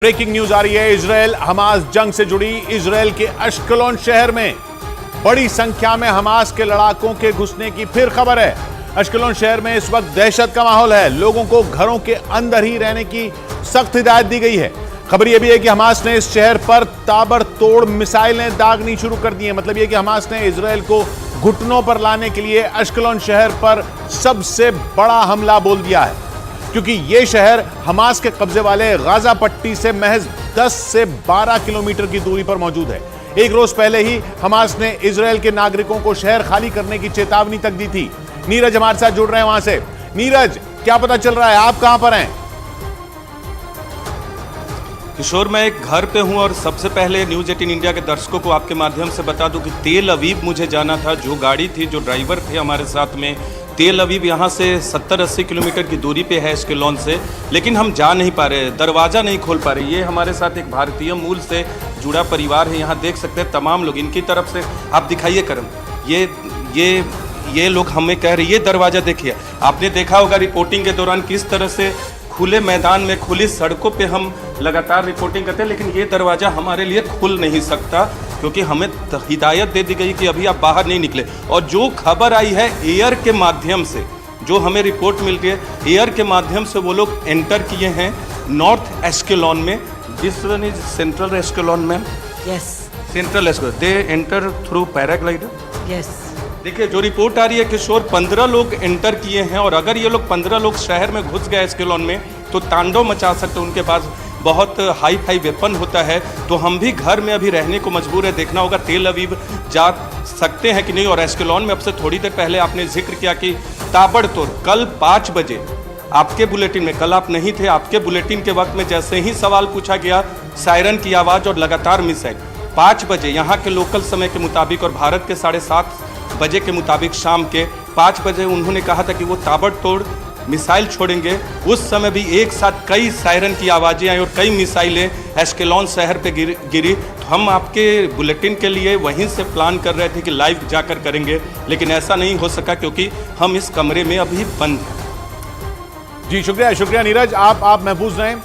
Breaking news आ रही है। Israel Hamas जंग से जुड़ी इजरायल के अश्कलोन शहर में बड़ी संख्या में हमास के लड़ाकों के घुसने की फिर खबर है। अश्कलोन शहर में इस वक्त दहशत का माहौल है। लोगों को घरों के अंदर ही रहने की सख्त हिदायत दी गई है। खबर यह भी है कि हमास ने इस शहर पर ताबड़तोड़ मिसाइलें दागनी शुरू कर दी हैं। मतलब यह कि हमास ने इजरायल को घुटनों पर लाने के लिए अश्कलोन शहर पर सबसे बड़ा हमला बोल दिया है, क्योंकि यह शहर हमास के कब्जे वाले गाजा पट्टी से महज 10 से 12 किलोमीटर की दूरी पर मौजूद है। एक रोज पहले ही हमास ने इजरायल के नागरिकों को शहर खाली करने की चेतावनी तक दी थी। नीरज हमारे साथ जुड़ रहे हैं वहां से। नीरज, क्या पता चल रहा है? आप कहां पर हैं? किशोर, मैं एक घर पे हूं और सबसे पहले न्यूज़ 18 इंडिया के दर्शकों को आपके माध्यम से बता दूं कि तेल अवीव मुझे जाना था। जो गाड़ी थी, जो ड्राइवर थे हमारे साथ में, तेल अवीव यहाँ से 70-80 किलोमीटर की दूरी पे है एश्केलोन से, लेकिन हम जा नहीं पा रहे, दरवाज़ा नहीं खोल पा रहे। ये हमारे साथ एक भारतीय मूल से जुड़ा परिवार है। यहाँ देख सकते हैं तमाम लोग, इनकी तरफ से आप दिखाइए करम, ये लोग हमें कह रहे, ये दरवाज़ा देखिए। आपने देखा होगा रिपोर्टिंग के दौरान किस तरह से खुले मैदान में, खुली सड़कों पे हम लगातार रिपोर्टिंग करते हैं, लेकिन ये दरवाज़ा हमारे लिए खुल नहीं सकता क्योंकि हमें हिदायत दे दी गई कि अभी आप बाहर नहीं निकले। और जो खबर आई है एयर के माध्यम से, जो हमें रिपोर्ट मिल रही है, एयर के माध्यम से वो लोग एंटर किए हैं नॉर्थ एश्केलोन में। This one is central Ashkelon में। Yes, central Ashkelon. They enter through paraglider. Yes. देखिए, जो रिपोर्ट आ रही है किशोर, 15 लोग एंटर किए हैं और अगर ये लोग 15 लोग शहर में घुस गए एश्केलोन में तो तांडव मचा सकते। उनके पास बहुत हाई फाई वेपन होता है, तो हम भी घर में अभी रहने को मजबूर है। देखना होगा तेल अवीव जा सकते हैं कि नहीं। और एश्केलोन में अब से थोड़ी देर पहले आपने जिक्र किया कि ताबड़तोड़ कल 5 बजे आपके बुलेटिन में, कल आप नहीं थे, आपके बुलेटिन के वक्त में जैसे ही सवाल पूछा गया, सायरन की आवाज़ और लगातार मिसाइल। 5 बजे यहाँ के लोकल समय के मुताबिक और भारत के 7:30 बजे के मुताबिक, शाम के 5 बजे उन्होंने कहा था कि वो ताबड़तोड़ मिसाइल छोड़ेंगे। उस समय भी एक साथ कई सायरन की आवाज़ें आई और कई मिसाइलें एश्केलोन शहर पे गिरी। तो हम आपके बुलेटिन के लिए वहीं से प्लान कर रहे थे कि लाइव जाकर करेंगे, लेकिन ऐसा नहीं हो सका क्योंकि हम इस कमरे में अभी बंद हैं। जी शुक्रिया नीरज, आप महफूज रहें।